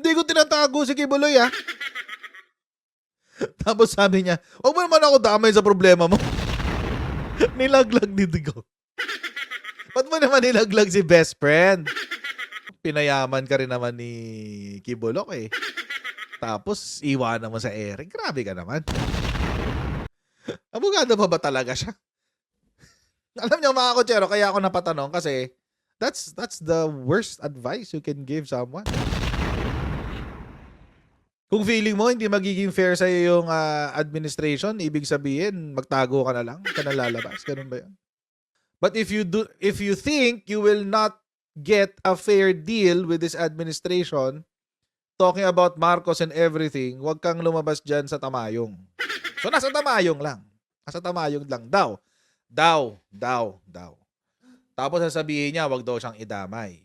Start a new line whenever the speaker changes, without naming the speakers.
Hindi ko tinatago si Kibuloy, ah. Tapos sabi niya, "Huwag mo naman ako damay sa problema mo." Nilaglag ni Digong. Ba't mo naman nilaglag si best friend? Pinayaman ka rin naman ni Kibulok, eh. Tapos iwanan mo sa ere. Grabe ka naman. Abogado pa ba talaga siya? Alam niyo mga kotsero, kaya ako napatanong kasi that's the worst advice you can give someone. Kung feeling mo hindi magiging fair sa'yo yung administration, ibig sabihin magtago ka na lang, ka na lalabas. Ganun ba yun? But if you think you will not get a fair deal with this administration, talking about Marcos and everything, wag kang lumabas dyan sa tamayong. So nasa tamayong lang. Nasa tamayong lang daw. Daw. Tapos sasabihin niya, wag daw siyang idamay.